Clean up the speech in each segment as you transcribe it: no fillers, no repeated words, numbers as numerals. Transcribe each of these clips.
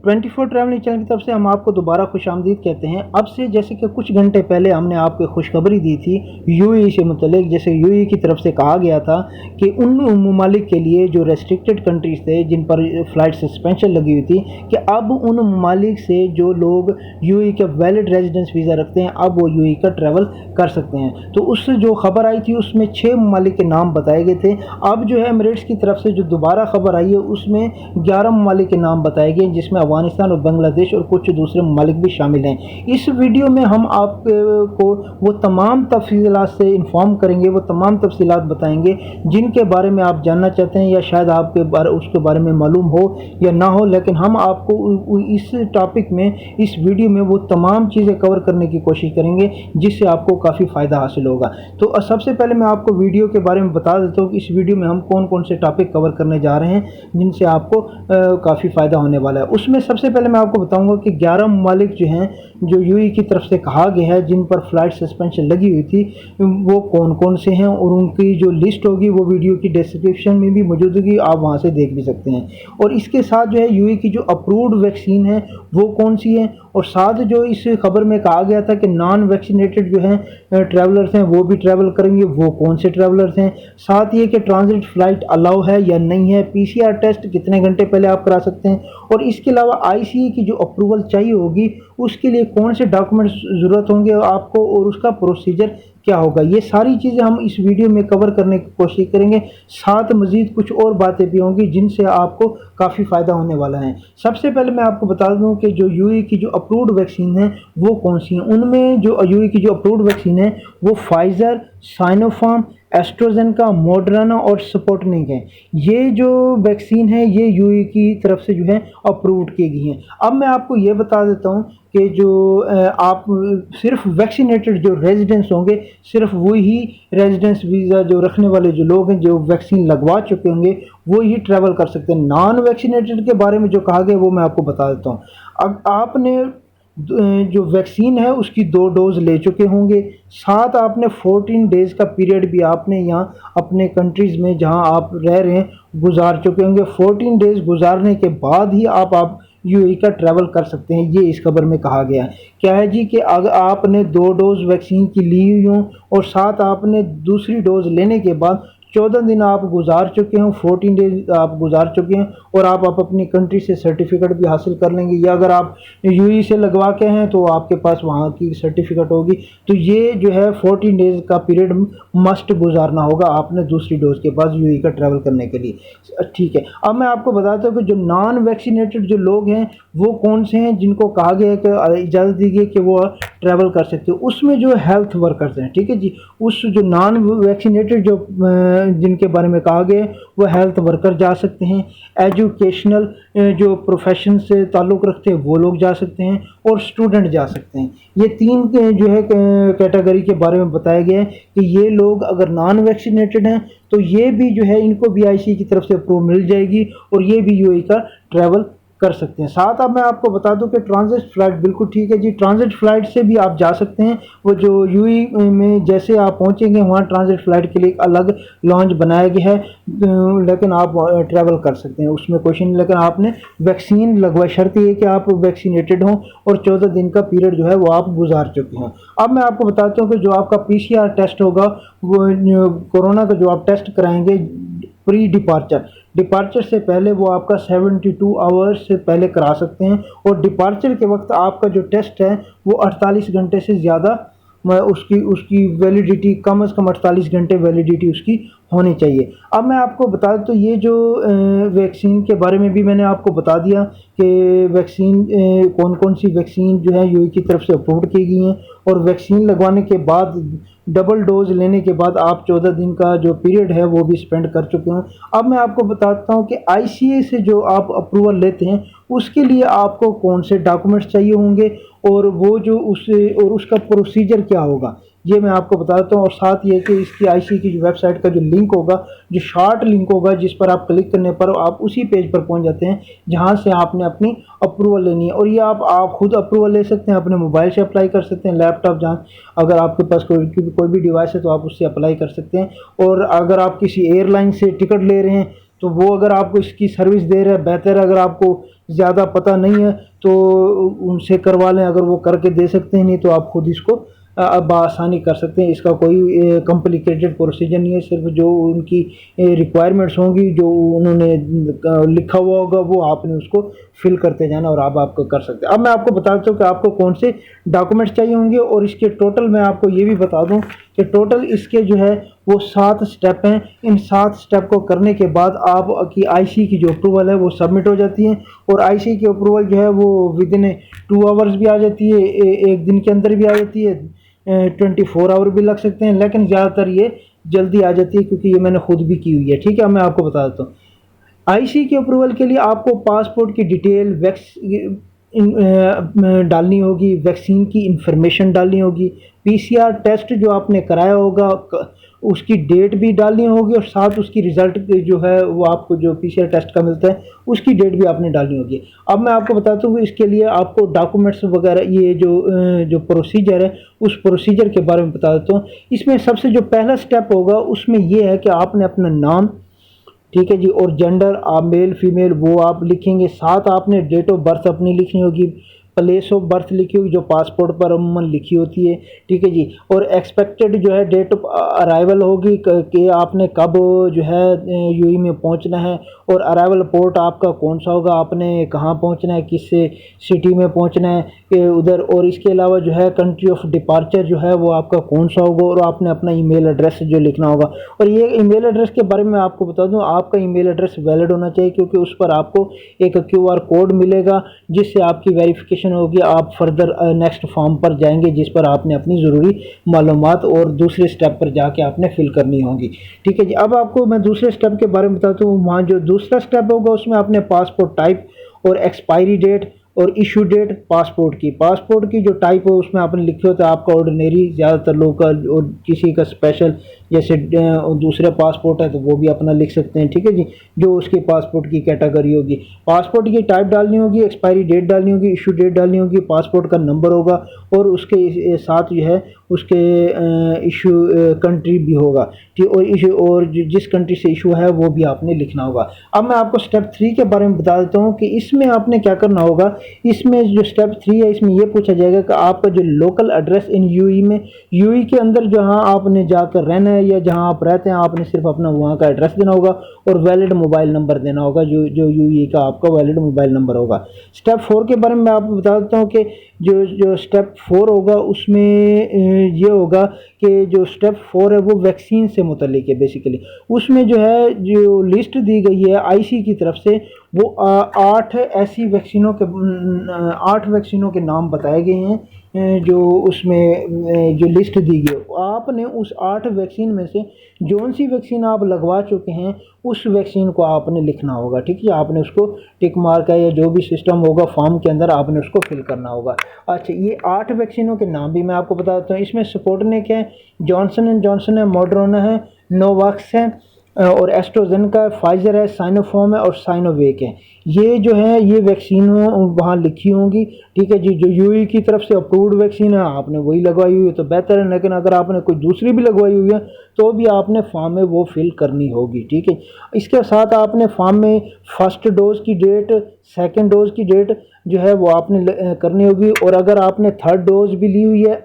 24 travelling channel की तरफ से हम आपको दोबारा खुशामदीद कहते हैं। अब से जैसे कि कुछ घंटे पहले हमने आपको खुशखबरी दी थी यूएई से मुतल्लिक। जैसे यूएई की तरफ से कहा गया था कि उन ममालिक के लिए जो रेस्ट्रिक्टेड कंट्रीज़ थे जिन पर फ़्लाइट सस्पेंशन लगी हुई थी, कि अब उन ममालिक से जो लोग यूएई का वैलिड रेजिडेंस वीज़ा रखते हैं अब वो यूएई का ट्रैवल कर सकते हैं। तो उससे जो खबर आई थी उसमें 6 ममालिक के नाम बताए गए थे। अब जो है एमिरेट्स की तरफ से जो दोबारा खबर आई है उसमें 11 ममालिक के नाम बताए गए, जिसमें अफगानिस्तान और बांग्लादेश और कुछ दूसरे ममालिक भी शामिल हैं। इस वीडियो में हम आपको वो तमाम तफसीलात से इन्फॉर्म करेंगे, वो तमाम तफसीलात बताएंगे जिनके बारे में आप जानना चाहते हैं या शायद आपके उसके बारे में मालूम हो या ना हो, लेकिन हम आपको इस टॉपिक में इस वीडियो में वो तमाम चीज़ें कवर करने की कोशिश करेंगे जिससे आपको काफ़ी फ़ायदा हासिल होगा। तो सबसे पहले मैं आपको वीडियो के बारे में बता देता हूँ कि इस वीडियो में हम कौन कौन से टॉपिक कवर करने जा रहे हैं जिनसे आपको काफ़ी फ़ायदा होने वाला है। उसमें सबसे पहले मैं आपको बताऊंगा कि 11 ममालिक जो हैं जो यूएई की तरफ से कहा गया है जिन पर फ़्लाइट सस्पेंशन लगी हुई थी वो कौन कौन से हैं, और उनकी जो लिस्ट होगी वो वीडियो की डिस्क्रिप्शन में भी मौजूद होगी, आप वहां से देख भी सकते हैं। और इसके साथ जो है यूएई की जो अप्रूव्ड वैक्सीन है वो कौन सी है, और साथ जो इस खबर में कहा गया था कि नॉन वैक्सीनेटेड जो हैं ट्रैवलर्स हैं वो भी ट्रैवल करेंगे, वो कौन से ट्रैवलर्स हैं। साथ ये कि ट्रांजिट फ़्लाइट अलाउ है या नहीं है, पीसीआर टेस्ट कितने घंटे पहले आप करा सकते हैं, और इसके अलावा आईसीए की जो अप्रूवल चाहिए होगी उसके लिए कौन से डॉक्यूमेंट्स ज़रूरत होंगे आपको और उसका प्रोसीजर क्या होगा। ये सारी चीज़ें हम इस वीडियो में कवर करने की कोशिश करेंगे। साथ मज़ीद कुछ और बातें भी होंगी जिनसे आपको काफ़ी फ़ायदा होने वाला है। सबसे पहले मैं आपको बता दूं कि जो यूएई की जो अप्रूव्ड वैक्सीन है वो कौन सी हैं। उनमें जो यूएई की जो अप्रूव्ड वैक्सीन है वो फाइज़र, साइनोफार्म, एस्ट्राजेनेका, मॉडर्ना और स्पुतनिक है। ये जो वैक्सीन है ये यूएई की तरफ से जो है अप्रूव्ड की गई हैं। अब मैं आपको ये बता देता हूँ कि जो आप सिर्फ वैक्सीनेटेड जो रेजिडेंट्स होंगे, सिर्फ वही रेजिडेंस वीज़ा जो रखने वाले जो लोग हैं जो वैक्सीन लगवा चुके होंगे वो ही ट्रैवल कर सकते हैं। नॉन वैक्सीनेटेड के बारे में जो कहा गया वो मैं आपको बता देता हूँ। अब आपने जो वैक्सीन है उसकी 2 डोज ले चुके होंगे, साथ आपने 14 डेज़ का पीरियड भी आपने यहाँ अपने कंट्रीज़ में जहाँ आप रह रहे हैं गुजार चुके होंगे। 14 डेज़ गुजारने के बाद ही आप यूएई का ट्रैवल कर सकते हैं, ये इस खबर में कहा गया है। क्या है जी कि अगर आपने 2 डोज वैक्सीन की ली हुई हों और साथ आपने दूसरी डोज लेने के बाद 14 दिन आप गुजार चुके हैं, 14 डेज आप गुजार चुके हैं और आप अपनी कंट्री से सर्टिफिकेट भी हासिल कर लेंगे, या अगर आप यूएई से लगवा के हैं तो आपके पास वहाँ की सर्टिफिकेट होगी। तो ये जो है 14 डेज़ का पीरियड मस्ट गुजारना होगा आपने दूसरी डोज के बाद यूएई का ट्रैवल करने के लिए। ठीक है, अब मैं आपको बताता हूँ कि जो नॉन वैक्सीनेटेड जो लोग हैं वो कौन से हैं जिनको कहा गया है कि इजाज़त दी गई कि वो ट्रैवल कर सकते हो। उसमें जो हेल्थ वर्कर्स हैं, ठीक है जी, उस जो नॉन वैक्सीनेटेड जो जिनके बारे में कहा गया वो हेल्थ वर्कर जा सकते हैं, एजुकेशनल जो प्रोफेशन से ताल्लुक़ रखते हैं वो लोग जा सकते हैं, और स्टूडेंट जा सकते हैं। ये 3 जो है कैटेगरी के बारे में बताया गया है कि ये लोग अगर नॉन वैक्सीनेटेड हैं तो ये भी जो है इनको भी आईसीए की तरफ से अप्रूव मिल जाएगी और ये भी यूएई का ट्रैवल कर सकते हैं। साथ अब मैं आपको बता दूं कि ट्रांजिट फ़्लाइट बिल्कुल ठीक है जी, ट्रांजिट फ़्लाइट से भी आप जा सकते हैं। वो जो यूएई में जैसे आप पहुंचेंगे वहाँ ट्रांजिट फ़्लाइट के लिए एक अलग लॉन्च बनाया गया है, लेकिन आप ट्रैवल कर सकते हैं, उसमें क्वेश्चन नहीं। लेकिन आपने वैक्सीन लगवाई, शर्त ये है कि आप वैक्सीनेटेड हों और 14 दिन का पीरियड जो है वो आप गुजार चुके हैं। अब मैं आपको बताता हूँ कि जो आपका पीसीआर टेस्ट होगा वो कोरोना का जो आप टेस्ट कराएंगे प्री डिपार्चर से पहले वो आपका 72 आवर्स से पहले करा सकते हैं, और डिपार्चर के वक्त आपका जो टेस्ट है वो 48 घंटे से ज़्यादा उसकी वैलिडिटी, कम से कम 48 घंटे वैलिडिटी उसकी होनी चाहिए। अब मैं आपको बता दूं तो ये जो वैक्सीन के बारे में भी मैंने आपको बता दिया कि वैक्सीन कौन कौन सी वैक्सीन जो है यूएई की तरफ से अप्रूव की गई हैं, और वैक्सीन लगवाने के बाद डबल डोज लेने के बाद आप 14 दिन का जो पीरियड है वो भी स्पेंड कर चुके हैं। अब मैं आपको बताता हूँ कि आईसीए से जो आप अप्रूवल लेते हैं उसके लिए आपको कौन से डॉक्यूमेंट्स चाहिए होंगे और वो जो उससे और उसका प्रोसीजर क्या होगा ये मैं आपको बताता हूँ। और साथ ये कि इसकी आईसीए की जो वेबसाइट का जो लिंक होगा, जो शॉर्ट लिंक होगा जिस पर आप क्लिक करने पर आप उसी पेज पर पहुँच जाते हैं जहाँ से आपने अपनी अप्रूवल लेनी है। और ये आप खुद अप्रूवल ले सकते हैं, अपने मोबाइल से अप्लाई कर सकते हैं, लैपटॉप जहाँ अगर आपके पास कोई भी डिवाइस है तो आप उससे अप्लाई कर सकते हैं। और अगर आप किसी एयरलाइन से टिकट ले रहे हैं तो वो अगर आपको इसकी सर्विस दे रहा है, बेहतर अगर आपको ज़्यादा पता नहीं है तो उनसे करवा लें, अगर वो करके दे सकते हैं, नहीं तो आप खुद इसको बआसानी कर सकते हैं। इसका कोई कॉम्प्लिकेटेड प्रोसीजर नहीं है, सिर्फ जो उनकी रिक्वायरमेंट्स होंगी, जो उन्होंने लिखा हुआ होगा, वो आपने उसको फिल करते जाना और आप आपको कर सकते हैं। अब मैं आपको बताता हूँ कि आपको कौन से डॉक्यूमेंट्स चाहिए होंगे, और इसके टोटल मैं आपको ये भी बता दूँ कि टोटल इसके जो है वो 7 स्टेप हैं। इन 7 स्टेप को करने के बाद आपकी आईसी की जो अप्रूवल है वो सबमिट हो जाती है, और आईसी की अप्रूवल जो है वो विद इन 2 आवर्स भी आ जाती है, एक दिन के अंदर भी आ जाती है, 24 आवर भी लग सकते हैं, लेकिन ज़्यादातर ये जल्दी आ जाती है, क्योंकि ये मैंने खुद भी की हुई है। ठीक है, मैं आपको बता देता हूँ। आईसी के अप्रूवल के लिए आपको पासपोर्ट की डिटेल, डालनी होगी, वैक्सीन की इंफॉर्मेशन डालनी होगी, पीसीआर टेस्ट जो आपने कराया होगा उसकी डेट भी डालनी होगी, और साथ उसकी रिज़ल्ट जो है वो आपको जो पीसीआर टेस्ट का मिलता है उसकी डेट भी आपने डालनी होगी। अब मैं आपको बताता हूँ इसके लिए आपको डॉक्यूमेंट्स वगैरह, ये जो प्रोसीजर है उस प्रोसीजर के बारे में बता देता हूँ। इसमें सबसे जो पहला स्टेप होगा उसमें ये है कि आपने अपना नाम, ठीक है जी, और जेंडर, आप मेल फीमेल वो आप लिखेंगे, साथ आपने डेट ऑफ बर्थ अपनी लिखनी होगी, प्लेस ऑफ बर्थ लिखी होगी जो पासपोर्ट पर अमूमन लिखी होती है, ठीक है जी, और एक्सपेक्टेड जो है डेट ऑफ अराइवल होगी कि आपने कब जो है यूएई में पहुंचना है, और अराइवल पोर्ट आपका कौन सा होगा, आपने कहाँ पहुंचना है, किस सिटी में पहुंचना है उधर, और इसके अलावा जो है कंट्री ऑफ डिपार्चर जो है वो आपका कौन सा होगा, और आपने अपना ईमेल एड्रेस जो लिखना होगा। और ये ईमेल एड्रेस के बारे में आपको बता दूं, आपका ईमेल एड्रेस वैलिड होना चाहिए, क्योंकि उस पर आपको एक क्यूआर कोड मिलेगा जिससे आपकी वेरिफिकेशन होगी, आप फर्दर नेक्स्ट फॉर्म पर जाएंगे जिस पर आपने अपनी ज़रूरी मालूमात और दूसरे स्टेप पर जाके आपने फिल करनी होगी। ठीक है जी, अब आपको मैं दूसरे स्टेप के बारे में बताता हूँ। वहाँ जो दूसरा स्टेप होगा उसमें आपने पासपोर्ट टाइप और एक्सपायरी डेट और इशू डेट पासपोर्ट की जो टाइप हो उसमें आपने लिखे होता है आपका ऑर्डिनरी, ज़्यादातर लोकल, और किसी का स्पेशल, जैसे दूसरे पासपोर्ट है तो वो भी अपना लिख सकते हैं। ठीक है जी, जो उसके पासपोर्ट की कैटेगरी होगी, पासपोर्ट की टाइप डालनी होगी, एक्सपायरी डेट डालनी होगी, इशू डेट डालनी होगी, पासपोर्ट का नंबर होगा, और उसके साथ जो है उसके इशू कंट्री भी होगा, ठीक, और इशू और जिस कंट्री से इशू है वो भी आपने लिखना होगा। अब मैं आपको स्टेप 3 के बारे में बता देता हूँ कि इसमें आपने क्या करना होगा। इसमें जो स्टेप 3 है इसमें ये पूछा जाएगा कि आपका जो लोकल एड्रेस इन यूएई में, यूएई के अंदर जहाँ आपने जाकर रहना है या जहाँ आप रहते हैं, आपने सिर्फ अपना वहाँ का एड्रेस देना होगा और वैलिड मोबाइल नंबर देना होगा, जो यूएई का आपका वैलिड मोबाइल नंबर होगा। स्टेप 4 के बारे में मैं आपको बता देता हूँ कि जो स्टेप 4 होगा उसमें ये होगा कि जो स्टेप 4 है वो वैक्सीन से मुतल्लिक है। बेसिकली उसमें जो है जो लिस्ट दी गई है आईसी की तरफ से, वो 8 ऐसी वैक्सीनों के 8 वैक्सीनों के नाम बताए गए हैं जो उसमें जो लिस्ट दी गई। आपने उस 8 वैक्सीन में से जौन सी वैक्सीन आप लगवा चुके हैं उस वैक्सीन को आपने लिखना होगा। ठीक है, आपने उसको टिक मार्क है या जो भी सिस्टम होगा फॉर्म के अंदर आपने उसको फिल करना होगा। अच्छा, ये 8 वैक्सीनों के नाम भी मैं आपको बता देता हूँ। इसमें स्पुतनिक है, जॉनसन एंड जॉनसन है, मॉडर्ना है, नोवाक्स है, और एस्ट्राजेनेका है, फाइजर है, साइनोफार्म है और साइनोवेक है। ये जो है ये वैक्सीन वहाँ लिखी होंगी। ठीक है जी, जो यूएई की तरफ से अप्रूव्ड वैक्सीन है आपने वही लगवाई हुई है तो बेहतर है, लेकिन अगर आपने कोई दूसरी भी लगवाई हुई है तो भी आपने फॉर्म में वो फिल करनी होगी। ठीक है, इसके साथ आपने फॉर्म में फर्स्ट डोज की डेट, सेकेंड डोज की डेट जो है वो आपने करनी होगी, और अगर आपने थर्ड डोज भी ली हुई है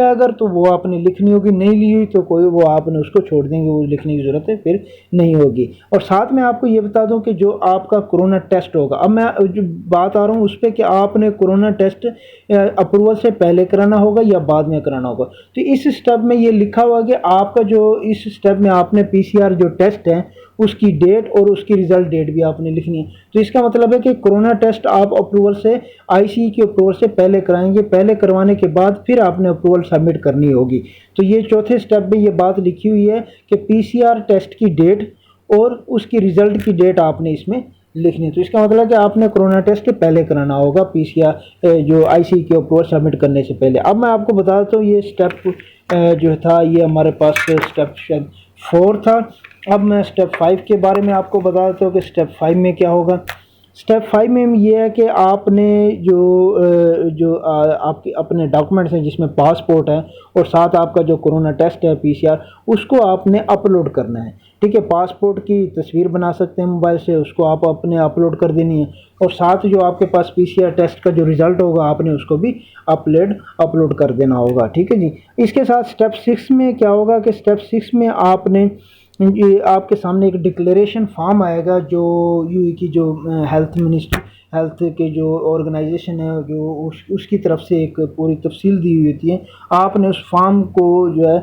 अगर, तो वो आपने लिखनी होगी, नहीं ली हुई तो कोई वो आपने उसको छोड़ देंगे, वो लिखने की ज़रूरत है फिर नहीं होगी। और साथ में आपको ये बता दूं कि जो आपका कोरोना टेस्ट होगा, अब मैं जो बात आ रहा हूँ उस पर कि आपने कोरोना टेस्ट अप्रूवल से पहले कराना होगा या बाद में कराना होगा। तो इस स्टेप में ये लिखा हुआ कि आपका जो इस स्टेप में आपने पीसीआर जो टेस्ट है उसकी डेट और उसकी रिजल्ट डेट भी आपने लिखनी है। तो इसका मतलब है कि कोरोना टेस्ट आप अप्रूवल से आईसीई के अप्रूवल से पहले कराएंगे, पहले करवाने के बाद फिर आपने अप्रूवल सबमिट करनी होगी। तो ये चौथे स्टेप में ये बात लिखी हुई है कि पीसीआर टेस्ट की डेट और उसकी रिजल्ट की डेट आपने इसमें लिखनी है। तो इसका मतलब है कि आपने कोरोना टेस्ट पहले कराना होगा पीसीआर जो आईसीई के अप्रूवल सबमिट करने से पहले। अब मैं आपको बता देता हूँ ये स्टेप जो था ये हमारे पास स्टेप 4 था। अब मैं स्टेप 5 के बारे में आपको बता देता हूँ कि स्टेप 5 में क्या होगा। स्टेप 5 में ये है कि आपने आपके अपने डॉक्यूमेंट्स हैं जिसमें पासपोर्ट है और साथ आपका जो कोरोना टेस्ट है पीसीआर, उसको आपने अपलोड करना है। ठीक है, पासपोर्ट की तस्वीर बना सकते हैं मोबाइल से, उसको आप अपने अपलोड कर देनी है और साथ जो आपके पास पीसीआर टेस्ट का जो रिज़ल्ट होगा आपने उसको भी अपलोड कर देना होगा। ठीक है जी। इसके साथ स्टेप 6 में क्या होगा कि स्टेप 6 में आपने ये आपके सामने एक डिक्लेरेशन फॉर्म आएगा जो यूए की जो हेल्थ के जो ऑर्गेनाइजेशन है जो उसकी तरफ से एक पूरी तफसील दी हुई होती है। आपने उस फॉर्म को जो है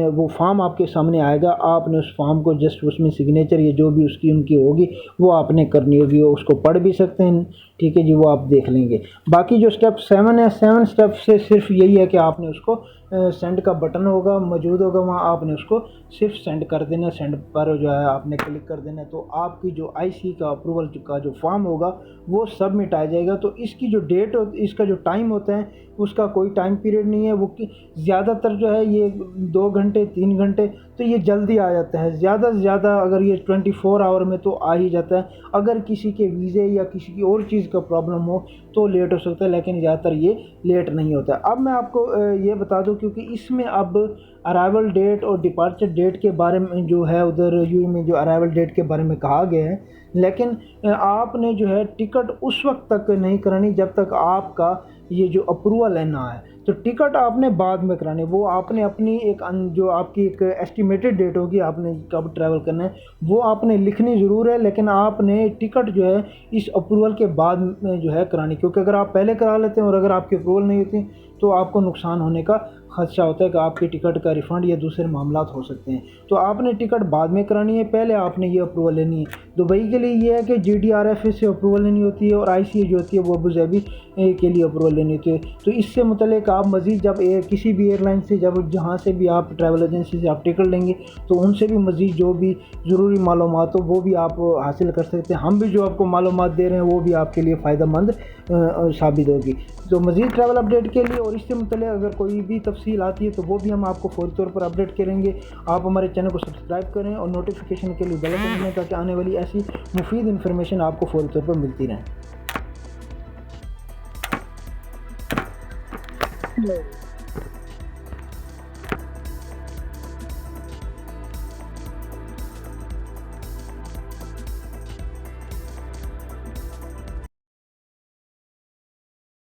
वो फॉर्म आपके सामने आएगा, आपने उस फॉर्म को जस्ट उसमें सिग्नेचर या जो भी उसकी उनकी होगी वो आपने करनी होगी, उसको पढ़ भी सकते हैं। ठीक है जी, वो आप देख लेंगे। बाकी जो स्टेप 7 है, 7 स्टेप से सिर्फ यही है कि आपने उसको सेंड का बटन होगा मौजूद होगा वहाँ, आपने उसको सिर्फ सेंड कर देना, सेंड पर जो है आपने क्लिक कर देना, तो आपकी जो आईसी का अप्रूवल का जो फॉर्म होगा वो सबमिट आ जाएगा। तो इसकी जो डेट इसका जो टाइम होता है उसका कोई टाइम पीरियड नहीं है, वो ज़्यादातर जो है ये 2 घंटे 3 घंटे, तो ये जल्दी आ जाता है। ज़्यादा से ज़्यादा अगर ये 24 आवर में तो आ ही जाता है। अगर किसी के वीज़े या किसी की और चीज़ का प्रॉब्लम हो तो लेट हो सकता है, लेकिन ज़्यादातर ये लेट नहीं होता। अब मैं आपको ये बता दूं, क्योंकि इसमें अब अराइवल डेट और डिपार्चर डेट के बारे में जो है उधर यूएई में जो अराइवल डेट के बारे में कहा गया है, लेकिन आपने जो है टिकट उस वक्त तक नहीं करानी जब तक आपका ये जो अप्रूवल है ना है। तो टिकट आपने बाद में करानी, वो आपने अपनी एक जो आपकी एक एस्टिमेटेड डेट होगी आपने कब ट्रैवल करना है वो आपने लिखनी ज़रूर है, लेकिन आपने टिकट जो है इस अप्रूवल के बाद में जो है करानी, क्योंकि अगर आप पहले करा लेते हैं और अगर आपकी अप्रूवल नहीं होती तो आपको नुकसान होने का खदशा होता है कि आपकी टिकट का रिफ़ंड या दूसरे मामलात हो सकते हैं। तो आपने टिकट बाद में करानी है, पहले आपने ये अप्रूवल लेनी है। दुबई के लिए ये है कि GDRF से अप्रूवल लेनी होती है और ICA जो होती है वो अबू धाबी के लिए अप्रूवल लेनी होती है। तो इससे मुतल्लिक आप मज़ीद जब किसी भी एयरलाइन से जब जहाँ से भी आप ट्रैवल एजेंसी से आप टिकट लेंगे तो उनसे भी मज़ीद जो भी ज़रूरी मालूमात हो वो भी आप हासिल कर सकते हैं। हम भी जो आपको मालूमात दे रहे हैं वो भी आपके लिए फ़ायदेमंद साबित होगी। तो मज़ीद ट्रैवल अपडेट के लिए और इससे मुतल्लिक अगर कोई भी तफसील आती है तो वो भी हम आपको फ़ौरी तौर पर अपडेट करेंगे। आप हमारे चैनल को सब्सक्राइब करें और नोटिफिकेशन के लिए बेल आइकन दबाएं ताकि आने वाली ऐसी मुफीद इन्फॉर्मेशन आपको फ़ौरी तौर पर मिलती रहे।